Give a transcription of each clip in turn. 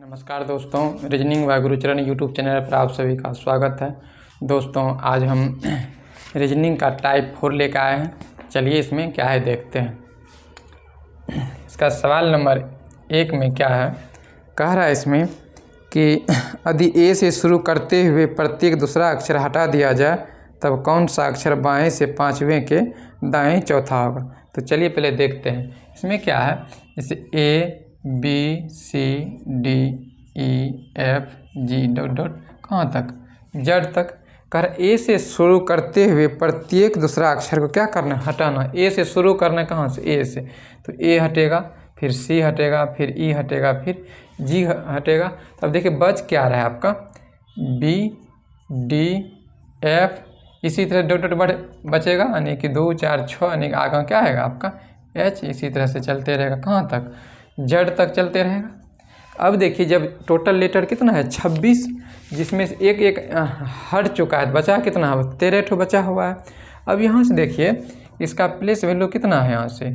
नमस्कार दोस्तों, reasoning by Gurucharan YouTube channel पर आप सभी का स्वागत है। दोस्तों आज हम रीजनिंग का टाइप 4 लेकर आए हैं। चलिए इसमें क्या है देखते हैं। इसका सवाल नंबर 1 में क्या है, कह रहा है इसमें कि यदि ए से शुरू करते हुए प्रत्येक दूसरा अक्षर हटा दिया जाए तब कौन सा अक्षर बाएं से पांचवें के दाएं चौथा होगा। तो चलिए पहले देखते हैं इसमें क्या है। जैसे A B C D E F G dot dot कहाँ तक, जेड तक। कर ए से शुरू करते हुए प्रत्येक दूसरा अक्षर को क्या करना, हटाना। ए से शुरू करना, कहाँ से, ए से। तो ए हटेगा, फिर सी हटेगा, फिर ई हटेगा, फिर जी हटेगा। तो अब देखिए बच क्या रहा है आपका, बी डी एफ, इसी तरह डॉट डॉट बचेगा, यानी कि 2 4 6, यानी कि आगे क्या आएगा आपका एच। इसी तरह से चलते रहेगा, कहाँ तक, जेड तक चलते रहेगा। अब देखिए जब टोटल लेटर कितना है 26, जिसमें से एक एक हट चुका है, बचा कितना है 13 ठो बचा हुआ है। अब यहाँ से देखिए इसका प्लेस वैल्यू कितना है, यहाँ से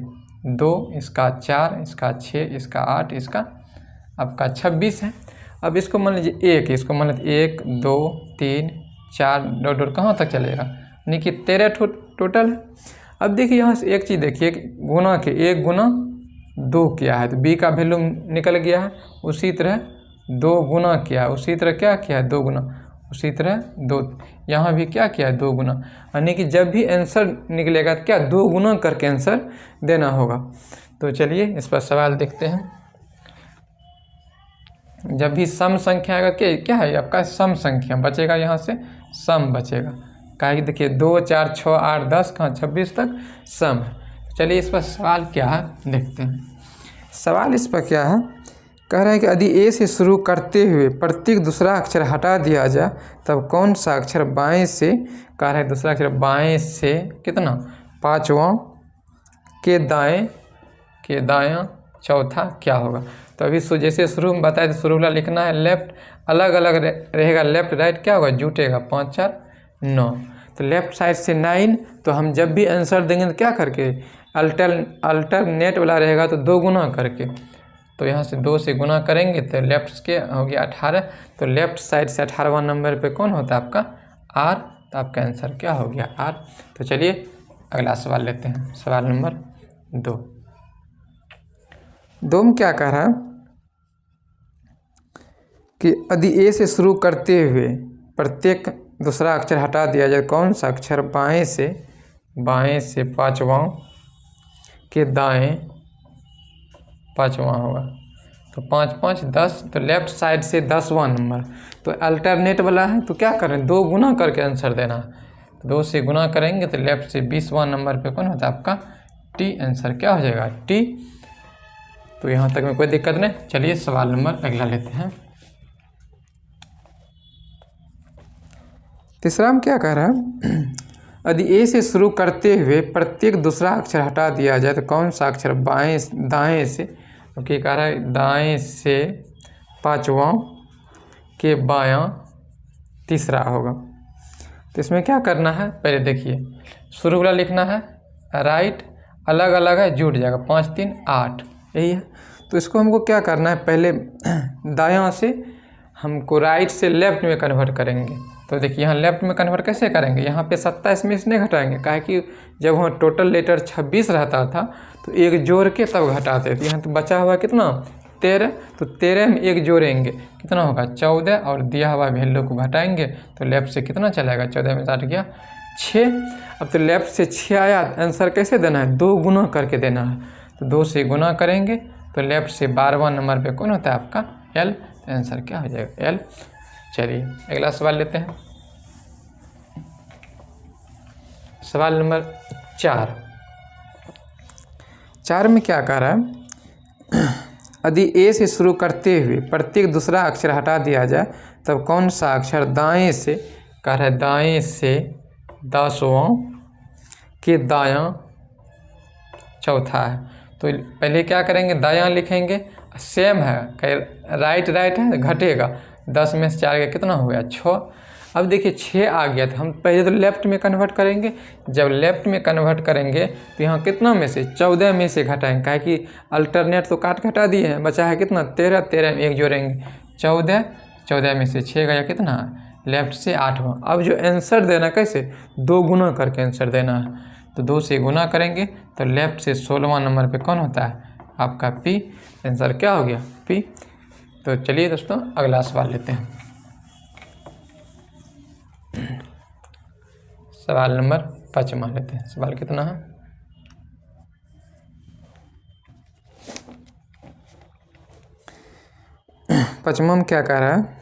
2, इसका 4, इसका 6, इसका 8, इसका आपका 26 है। अब इसको मान लीजिए 1, इसको मान लीजिए 1 2 3 4 डॉट डॉट कहाँ तक चलेगा, यानी कि 13 ठो टोटल है। अब देखिए यहाँ से एक चीज़ देखिए, गुना के 1 गुना 2 किया है तो बी का वैल्यू निकल गया है। उसी तरह 2 गुना किया है, उसी तरह क्या किया है 2 गुना, उसी तरह 2 यहाँ भी क्या किया है 2 गुना। यानी कि जब भी आंसर निकलेगा तो क्या 2 गुना करके आंसर देना होगा। तो चलिए इस पर सवाल देखते हैं। जब भी सम संख्या आएगा क्या है आपका सम संख्या बचेगा, यहाँ से सम बचेगा। कहा देखिए 2 4 6 8 10 कहाँ 26 तक सम है। चलिए इस पर सवाल क्या है देखते हैं। सवाल इस पर क्या है, कह रहे हैं कि यदि ए से शुरू करते हुए प्रत्येक दूसरा अक्षर हटा दिया जाए तब कौन सा अक्षर बाएं से, कह रहे हैं दूसरा अक्षर बाएं से कितना पांचवा के दायां चौथा क्या होगा। तो अभी जैसे शुरू में बताया तो शुरू वाला लिखना है, लेफ्ट अलग अलग रहेगा, लेफ्ट राइट क्या होगा जुटेगा, 5 4 9। तो लेफ्ट साइड से 9, तो हम जब भी आंसर देंगे तो क्या करके अल्टरनेट वाला रहेगा तो 2 गुना करके। तो यहाँ से 2 से गुना करेंगे तो लेफ्ट के हो गया 18। तो लेफ्ट साइड से 18वां नंबर पे कौन होता है आपका आर। तो आपका आंसर क्या हो गया आर। तो चलिए अगला सवाल लेते हैं। सवाल नंबर 2 में क्या कह रहा है कि यदि ए से शुरू करते हुए प्रत्येक दूसरा अक्षर हटा दिया जाए कौन सा अक्षर बाएं से पांचवां के दाएं पांचवां होगा। तो 5 5 10, तो लेफ्ट साइड से 10वां नंबर। तो अल्टरनेट वाला है तो क्या करें 2 गुना करके आंसर देना है। तो 2 से गुना करेंगे तो लेफ्ट से 20वां नंबर पे कौन होता है आपका टी। आंसर क्या हो जाएगा टी। तो यहाँ तक में कोई दिक्कत नहीं। चलिए सवाल नंबर अगला लेते हैं। तीसरा में क्या कह रहा है, यदि ए से शुरू करते हुए प्रत्येक दूसरा अक्षर हटा दिया जाए तो कौन सा अक्षर दाएं से, क्योंकि कह रहा है दाएं से पांचवां के बायां तीसरा होगा। तो इसमें क्या करना है, पहले देखिए शुरू वाला लिखना है, राइट अलग अलग है जुट जाएगा, 5 3 8 यही है। तो इसको हमको क्या करना है, पहले दायां से हमको राइट से लेफ्ट में कन्वर्ट करेंगे। तो देखिए यहाँ लेफ्ट में कन्वर्ट कैसे करेंगे, यहाँ पे 27 में इसने घटाएंगे, काहे कि जब वहाँ टोटल लेटर 26 रहता था तो एक जोड़ के तब घटाते थे। यहाँ तो बचा हुआ कितना 13, तो 13 में एक जोड़ेंगे कितना होगा 14, और दिया हुआ वैल्यू को घटाएंगे तो लेफ्ट से कितना चलेगा 14 में 60 गया 6। अब तो लेफ्ट से 6 आया, आंसर कैसे देना है 2 गुना करके देना है। तो 2 से गुना करेंगे तो लेफ्ट से 12वां नंबर पे कौन होता है आपका एल। तो आंसर क्या हो जाएगा एल। चलिए अगला सवाल लेते हैं। सवाल नंबर 4 में क्या कह रहा है, यदि ए से शुरू करते हुए प्रत्येक दूसरा अक्षर हटा दिया जाए तब कौन सा अक्षर दाएं से, कह रहा है दाएं से 10वां के दायां चौथा है। तो पहले क्या करेंगे दायां लिखेंगे, सेम है राइट है घटेगा, 10 में से 4 का कितना हो गया 6। अब देखिए 6 आ गया था, हम पहले तो लेफ़्ट में कन्वर्ट करेंगे। जब लेफ़्ट में कन्वर्ट करेंगे तो यहाँ कितना में से 14 में से घटाएंगे, काहे कि अल्टरनेट तो काट घटा दिए हैं, बचा है कितना 13, 13 में 1 जोड़ेंगे 14, 14 में से 6 गया कितना लेफ़्ट से 8वां। अब जो आंसर देना कैसे 2 गुना करके आंसर देना है, तो 2 से गुना करेंगे तो लेफ़्ट से 16वां नंबर पे कौन होता है आपका पी। आंसर क्या हो गया पी। तो चलिए दोस्तों अगला सवाल लेते हैं। सवाल नंबर 5वां लेते हैं। सवाल कितना है, पाँचवां में क्या कह रहा है,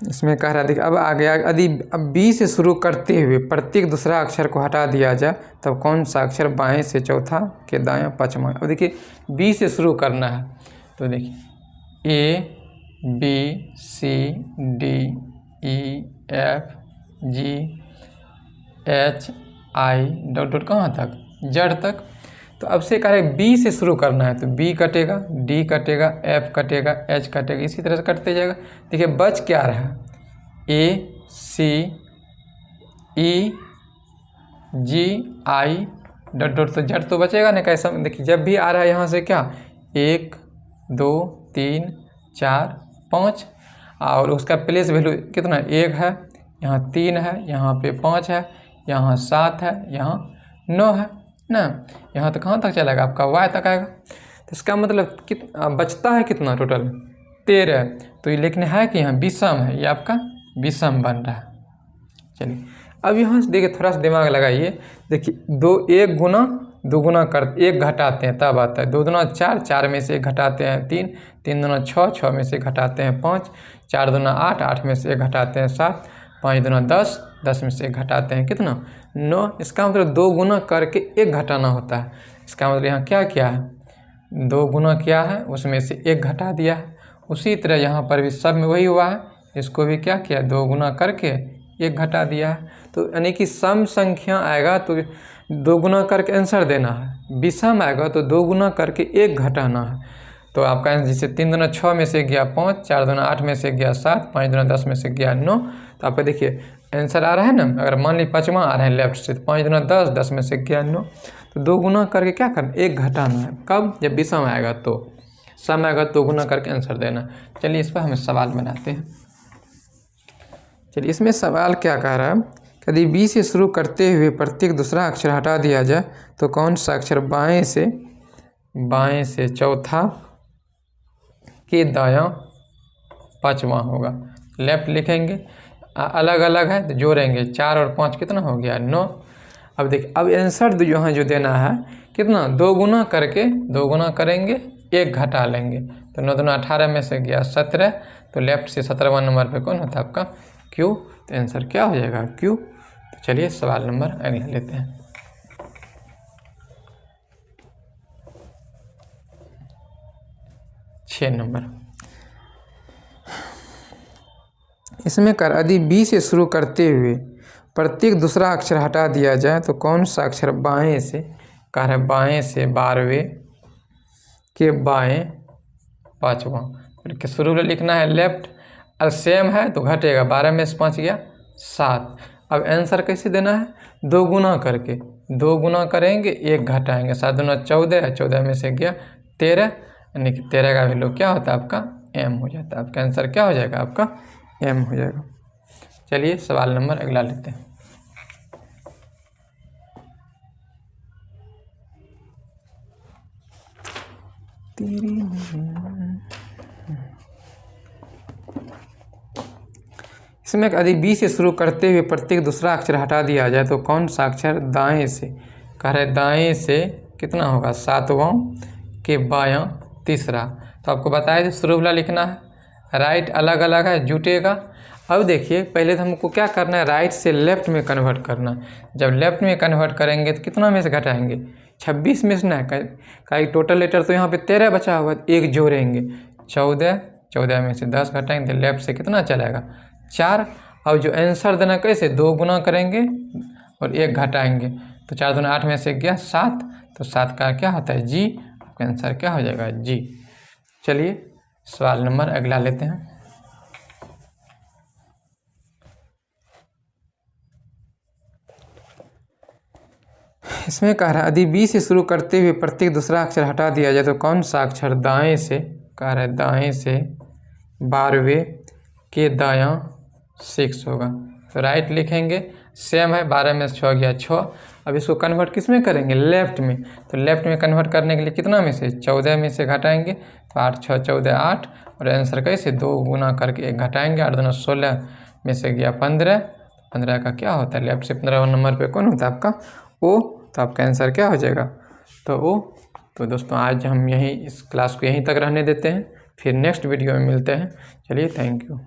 इसमें कह रहा है देखिए अब आ गया, यदि अब बी से शुरू करते हुए प्रत्येक दूसरा अक्षर को हटा दिया जाए तब कौन सा अक्षर बाएं से चौथा के दायां पाँचवां। अब देखिए बी से शुरू करना है, तो देखिए A B C D E F G H I dot dot कहाँ तक जेड तक। तो अब से कह रहे बी से शुरू करना है, तो बी कटेगा, डी कटेगा, एफ कटेगा, एच कटेगा, इसी तरह से कटते जाएगा। देखिए बच क्या रहा ए सी ई जी आई डॉट डॉट, तो जेड तो बचेगा ना कैसा। देखिए जब भी आ रहा है यहाँ से क्या 1 2 3 4 5 और उसका प्लेस वैल्यू कितना 1 है, यहाँ 3 है, यहाँ पे 5 है, यहाँ 7 है, यहाँ 9 है ना, यहाँ तो कहाँ तक चलेगा आपका y तक आएगा। तो इसका मतलब बचता है कितना टोटल 13। तो ये लिखने है कि यहाँ विषम है, ये आपका विषम बन रहा है। चलिए अब यहाँ से देखिए थोड़ा सा दिमाग लगाइए। देखिए 2 1 गुना 2 गुना कर 1 घटाते हैं तब आता है 2 दूना 4, 4 में से 1 घटाते हैं 3, 3 दूना 6, 6 में से घटाते हैं 5, 4 दूना 8, 8 में से 1 घटाते हैं 7, 5 दूना 10, 10 में से 1 घटाते हैं कितना 9। इसका मतलब 2 गुना करके 1 घटाना होता है। इसका मतलब यहाँ क्या किया है 2 गुना किया है, उसमें से 1 घटा दिया है। उसी तरह यहाँ पर भी सब में वही हुआ है, इसको भी क्या किया 2 गुना करके 1 घटा दिया है। तो यानी कि सम संख्या आएगा तो 2 गुना करके आंसर देना है, विषम आएगा तो 2 गुना करके 1 घटाना है। तो आपका आंसर जैसे 3 दूना 6 में से गया 5, 4 दूना 8 में से गया 7, 5 दूना 10 में से गया 9। तो आपका देखिए आंसर आ रहा है ना, अगर मान ली 5वां आ रहा है लेफ्ट से, तो 5 दूना 10, 10 में से गया 9। तो 2 गुना करके क्या करना 1 घटाना है, कब जब विषम आएगा, तो सम आएगा 2 गुना करके आंसर देना। चलिए इस पर हम सवाल बनाते हैं। चलिए इसमें सवाल क्या कह रहा है, यदि बी से शुरू करते हुए प्रत्येक दूसरा अक्षर हटा दिया जाए तो कौन सा अक्षर बाएं से चौथा के दायां पाँचवां होगा। लेफ्ट लिखेंगे, अलग अलग है तो जोड़ेंगे, 4 और 5 कितना हो गया 9। अब देखिए अब आंसर यहाँ जो देना है कितना 2 गुना करके 2 गुना करेंगे 1 घटा लेंगे, तो 9 दूना 18 में से गया 17। तो लेफ्ट से 17वां नंबर पे कौन होता है आपका क्यू। तो आंसर क्या हो जाएगा क्यू। तो चलिए सवाल नंबर अगला लेते हैं। छः नंबर, इसमें कर यदि बी से शुरू करते हुए प्रत्येक दूसरा अक्षर हटा दिया जाए तो कौन सा अक्षर बाएं से, कह रहे बाएं से 12वें के बाएं पाँचवां। तो शुरू में लिखना है लेफ्ट, और सेम है तो घटेगा, 12 में से 5 गया 7। अब आंसर कैसे देना है 2 गुना करके, 2 गुना करेंगे 1 घटाएंगे, 7 दूना 14, 14 में से गया 13, यानी कि 13 का वैल्यू क्या होता है आपका m हो जाता है। आपका आंसर क्या हो जाएगा आपका m हो जाएगा। चलिए सवाल नंबर अगला लेते हैं। इसमें यदि बी से शुरू करते हुए प्रत्येक दूसरा अक्षर हटा दिया जाए तो कौन सा अक्षर दाएं से, कह रहे दाएं से कितना होगा 7वां के बायां तीसरा। तो आपको बताया था शुरू वाला लिखना है, राइट अलग अलग है जुटेगा। अब देखिए पहले तो हमको क्या करना है राइट से लेफ्ट में कन्वर्ट करना। जब लेफ्ट में कन्वर्ट करेंगे तो कितना में से घटाएंगे 26 में से ना, का टोटल लेटर तो यहाँ पे 13 बचा हुआ, 1 जोड़ेंगे 14, 14 में से 10 घटाएंगे तो लेफ्ट से कितना चलेगा 4। अब जो आंसर देना कैसे 2 गुना करेंगे और 1 घटाएंगे, तो 4 दूना 8 में से गया 7, तो 7 का क्या होता है जी, आपका आंसर क्या हो जाएगा? जी। चलिए सवाल नंबर अगला लेते हैं। इसमें कह रहा है यदि बी से शुरू करते हुए प्रत्येक दूसरा अक्षर हटा दिया जाए तो कौन सा अक्षर दाएं से, कह रहा है दाएं से 12वें के दायां 6 होगा। तो राइट लिखेंगे, सेम है, 12 में से 6 गया 6। अब इसको कन्वर्ट किस में करेंगे? लेफ्ट में। तो लेफ्ट में कन्वर्ट करने के लिए कितना में से? 14 में से घटाएंगे, तो 8 6 14 8, और आंसर कैसे 2 गुना करके 1 घटाएंगे, 8 दूना 16 में से गया 15। 15 का क्या होता है? लेफ्ट से 15 नंबर पे कौन होता है आपका? ओ। तो आपका आंसर क्या हो जाएगा? तो ओ। तो दोस्तों आज हम यहीं इस क्लास को यहीं तक रहने देते हैं, फिर नेक्स्ट वीडियो में मिलते हैं। चलिए, थैंक यू।